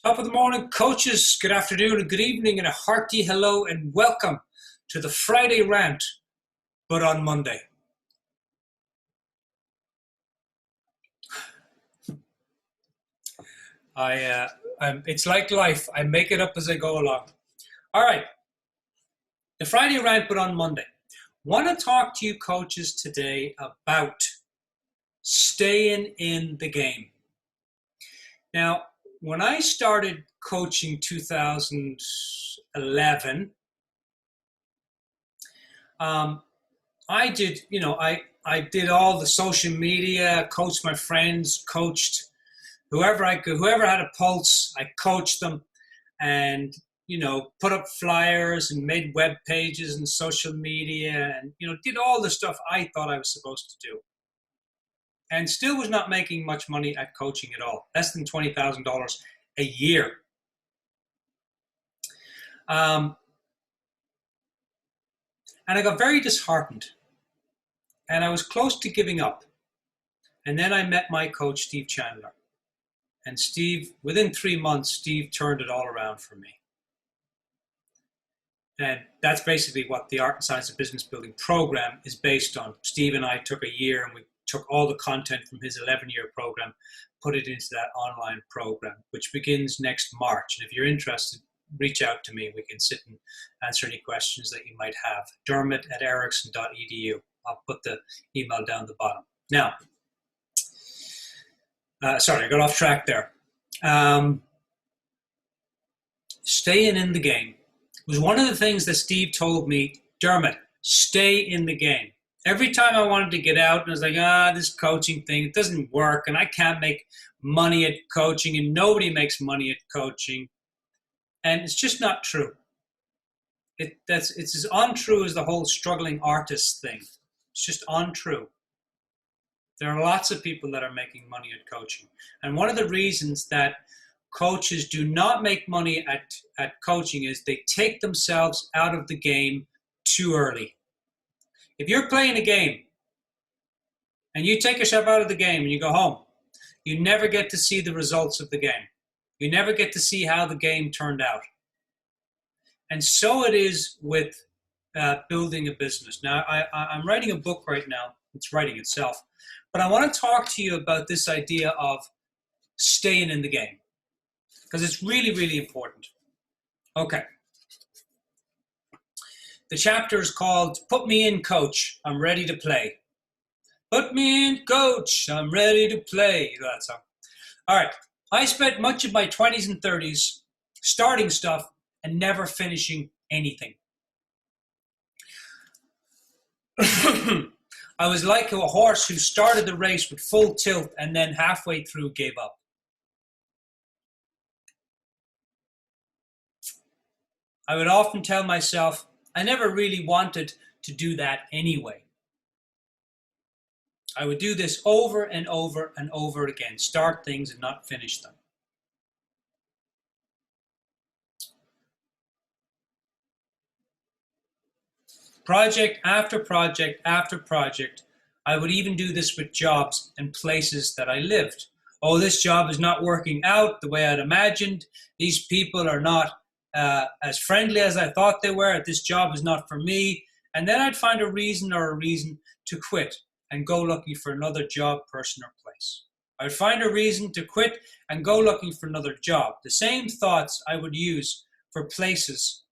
Top of the morning, coaches. Good afternoon and good evening and a hearty hello and welcome to the Friday rant, but on Monday. It's like life. I make it up as I go along. All right, the Friday rant, but on Monday. Want to talk to you coaches today about staying in the game. Now, when I started coaching 2011, I did all the social media, coached my friends, coached whoever I could, whoever had a pulse, I coached them and, put up flyers and made web pages and social media and, did all the stuff I thought I was supposed to do. And still was not making much money at coaching at all, less than $20,000 a year. And I got very disheartened and I was close to giving up. And then I met my coach, Steve Chandler. And Steve, within 3 months, Steve turned it all around for me. And that's basically what the Art and Science of Business Building program is based on. Steve and I took a year and we took all the content from his 11-year program, put it into that online program, which begins next March. And if you're interested, reach out to me. We can sit and answer any questions that you might have. Dermot@ericsson.edu. I'll put the email down the bottom. Now, sorry, I got off track there. Staying in the game was one of the things that Steve told me. Dermot, stay in the game. Every time I wanted to get out, and I was like, this coaching thing, it doesn't work, and I can't make money at coaching, and nobody makes money at coaching. And it's just not true. It's as untrue as the whole struggling artist thing. It's just untrue. There are lots of people that are making money at coaching. And one of the reasons that coaches do not make money at coaching is they take themselves out of the game too early. If you're playing a game and you take yourself out of the game and you go home, you never get to see the results of the game. You never get to see how the game turned out. And so it is with building a business. Now, I'm writing a book right now. It's writing itself. But I want to talk to you about this idea of staying in the game, because it's really, really important. Okay. The chapter is called Put Me In, Coach, I'm Ready to Play. Put me in, coach, I'm ready to play. You know that song. All right. I spent much of my 20s and 30s starting stuff and never finishing anything. I was like a horse who started the race with full tilt and then halfway through gave up. I would often tell myself I never really wanted to do that anyway. I would do this over and over and over again, start things and not finish them. Project after project after project, I would even do this with jobs and places that I lived. Oh, this job is not working out the way I'd imagined. These people are not as friendly as I thought they were. This job is not for me. And then I'd find a reason to quit and go looking for another job, person, or place. I would find a reason to quit and go looking for another job. The same thoughts I would use for places.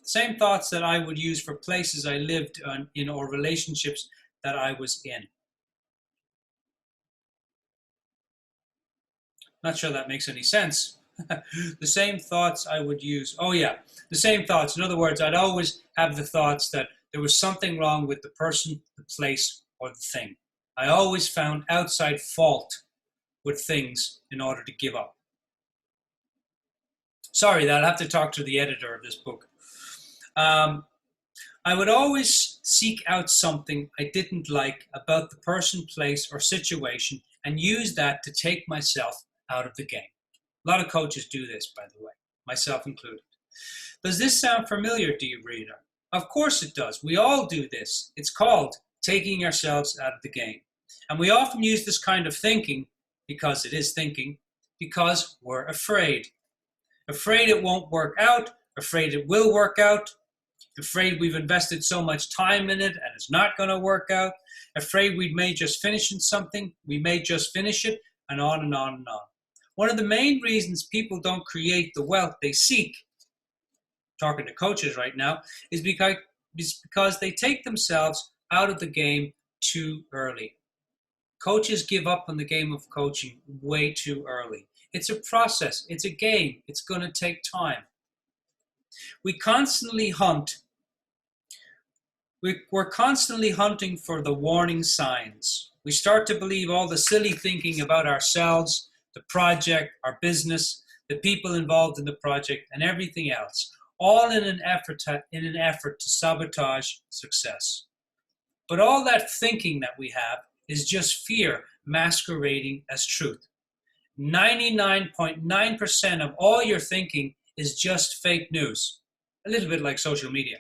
The same thoughts that I would use for places I lived in or relationships that I was in. Not sure that makes any sense. The same thoughts I would use. Oh yeah, the same thoughts. In other words, I'd always have the thoughts that there was something wrong with the person, the place, or the thing. I always found outside fault with things in order to give up. Sorry, I'll have to talk to the editor of this book. I would always seek out something I didn't like about the person, place, or situation and use that to take myself out of the game. A lot of coaches do this, by the way, myself included. Does this sound familiar to you, reader? Of course it does. We all do this. It's called taking ourselves out of the game. And we often use this kind of thinking, because it is thinking, Because we're afraid. Afraid it won't work out, afraid it will work out, afraid we've invested so much time in it and it's not going to work out, afraid we may just finish something, we may just finish it, and on and on and on. One of the main reasons people don't create the wealth they seek, talking to coaches right now, is because they take themselves out of the game too early. Coaches give up on the game of coaching way too early. It's a process. It's a game. It's going to take time. We constantly hunt. We're constantly hunting for the warning signs. We start to believe all the silly thinking about ourselves, the project, our business, the people involved in the project, and everything else, all in an effort to sabotage success. But all that thinking that we have is just fear masquerading as truth. 99.9% of all your thinking is just fake news, a little bit like social media.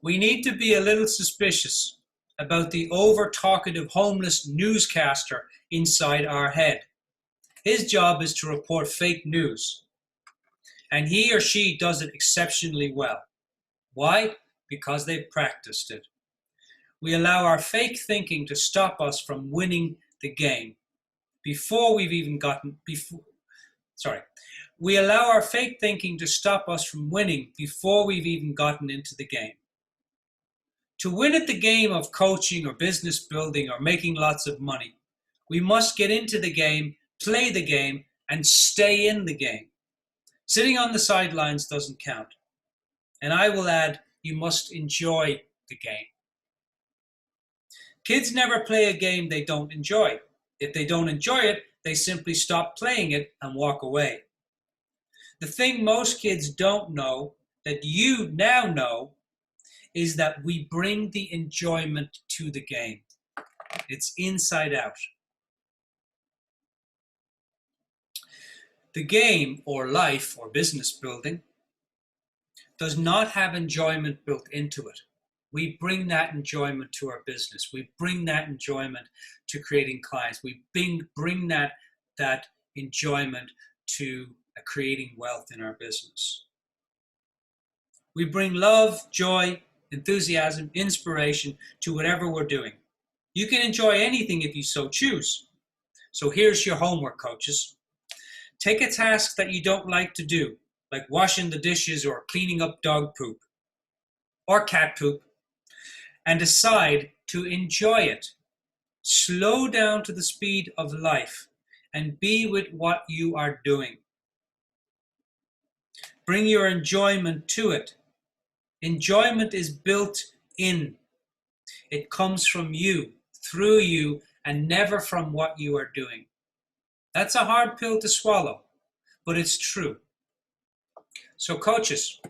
We need to be a little suspicious about the over-talkative homeless newscaster inside our head. His job is to report fake news, and he or she does it exceptionally well. Why? Because they've practiced it. We allow our fake thinking to stop us from winning the game. We allow our fake thinking to stop us from winning before we've even gotten into the game. To win at the game of coaching or business building or making lots of money, we must get into the game, play the game, and stay in the game. Sitting on the sidelines doesn't count. And I will add, you must enjoy the game. Kids never play a game they don't enjoy. If they don't enjoy it, they simply stop playing it and walk away. The thing most kids don't know, that you now know, is that we bring the enjoyment to the game. It's inside out. The game, or life, or business building, does not have enjoyment built into it. We bring that enjoyment to our business. We bring that enjoyment to creating clients. We bring that enjoyment to creating wealth in our business. We bring love, joy, enthusiasm, inspiration to whatever we're doing. You can enjoy anything if you so choose. So here's your homework, coaches. Take a task that you don't like to do, like washing the dishes or cleaning up dog poop or cat poop, and decide to enjoy it. Slow down to the speed of life and be with what you are doing. Bring your enjoyment to it. Enjoyment is built in. It comes from you, through you, and never from what you are doing. That's a hard pill to swallow, but it's true. So coaches,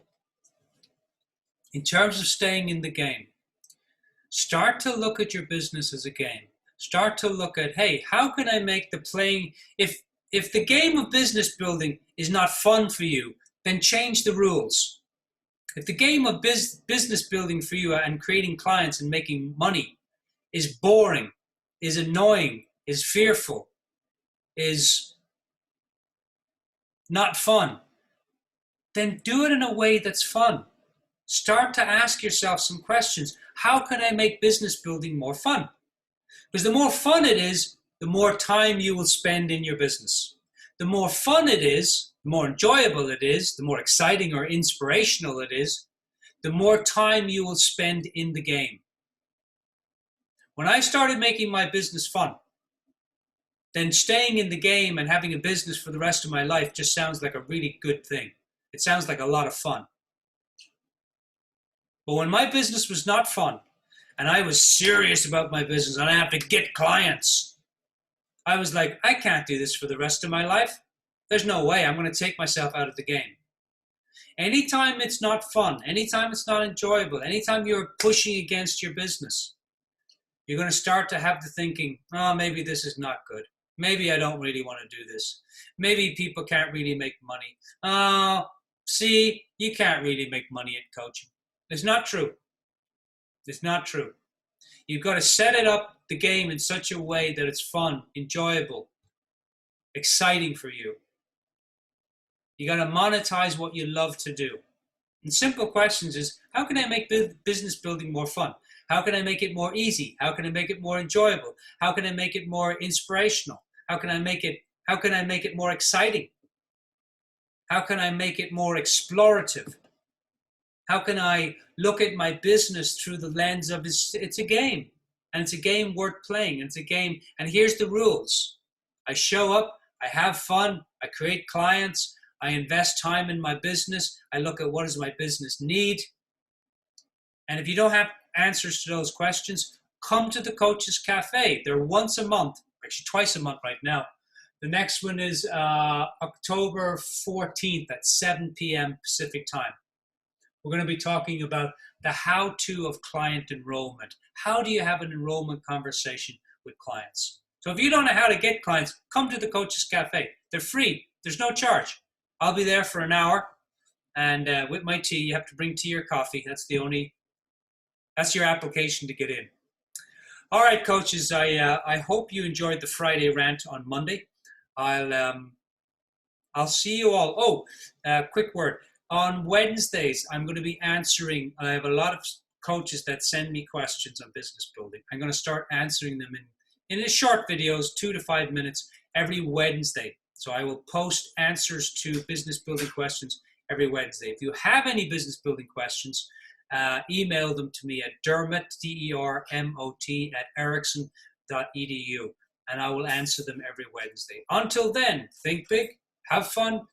in terms of staying in the game, start to look at your business as a game. Start to look at, hey, how can I make the playing, if the game of business building is not fun for you, then change the rules. If the game of business building for you and creating clients and making money is boring, is annoying, is fearful, is not fun, then do it in a way that's fun. Start to ask yourself some questions. How can I make business building more fun? Because the more fun it is, the more time you will spend in your business. The more fun it is, the more enjoyable it is, the more exciting or inspirational it is, the more time you will spend in the game. When I started making my business fun, then staying in the game and having a business for the rest of my life just sounds like a really good thing. It sounds like a lot of fun. But when my business was not fun, and I was serious about my business, and I have to get clients, I was like, I can't do this for the rest of my life. There's no way. I'm going to take myself out of the game. Anytime it's not fun, anytime it's not enjoyable, anytime you're pushing against your business, you're going to start to have the thinking, oh, maybe this is not good. Maybe I don't really want to do this. Maybe people can't really make money. Oh, see, you can't really make money at coaching. It's not true. It's not true. You've got to set it up, the game, in such a way that it's fun, enjoyable, exciting for you. You got to monetize what you love to do. And simple questions is, how can I make business building more fun? How can I make it more easy? How can I make it more enjoyable? How can I make it more inspirational? How can I make it more exciting? How can I make it more explorative? How can I look at my business through the lens of it's a game, and it's a game worth playing, and it's a game, and here's the rules. I show up, I have fun, I create clients, I invest time in my business, I look at what does my business need. And if you don't have answers to those questions, come to the Coaches Cafe. They're once a month, actually twice a month right now. The next one is October 14th at 7 p.m. Pacific time. We're going to be talking about the how-to of client enrollment. How do you have an enrollment conversation with clients? So if you don't know how to get clients, come to the Coaches Cafe. They're free. There's no charge. I'll be there for an hour, and with my tea. You have to bring tea or coffee. That's your application to get in. All right, coaches. I hope you enjoyed the Friday rant on Monday. I'll see you all. Quick word. On Wednesdays, I'm going to be answering. I have a lot of coaches that send me questions on business building. I'm going to start answering them in short videos, 2 to 5 minutes, every Wednesday. So I will post answers to business building questions every Wednesday. If you have any business building questions, email them to me at Dermot, D-E-R-M-O-T, @ericsson.edu, and I will answer them every Wednesday. Until then, think big, have fun,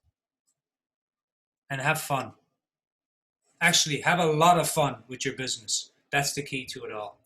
and have fun. Actually, have a lot of fun with your business. That's the key to it all.